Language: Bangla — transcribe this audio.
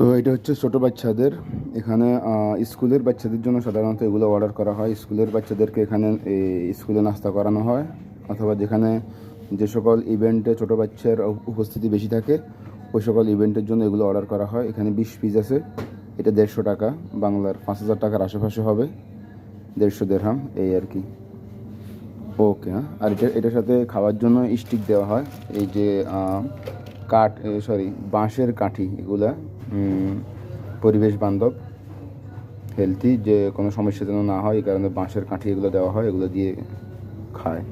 তো এটা হচ্ছে ছোটো বাচ্চাদের এখানে স্কুলের বাচ্চাদের জন্য সাধারণত এগুলো অর্ডার করা হয়। স্কুলের বাচ্চাদেরকে এখানে স্কুলে নাস্তা করানো হয়, অথবা যেখানে যে সকল ইভেন্টে ছোটো বাচ্চার উপস্থিতি বেশি থাকে ওই সকল ইভেন্টের জন্য এগুলো অর্ডার করা হয়। এখানে 20 পিস আছে। এটা 150 টাকা, বাংলার 5000 টাকার আশেপাশে হবে, 150 দেড়হাম এই আর কি। ওকে, হ্যাঁ। আর এটার সাথে খাওয়ার জন্য স্টিক দেওয়া হয়, এই যে বাঁশের কাঠি, এগুলা পরিবেশ বান্ধব, হেলথি, যে কোনো সমস্যা যেন না হয় এই কারণে বাঁশের কাঠি এগুলো দেওয়া হয়, এগুলো দিয়ে খায়।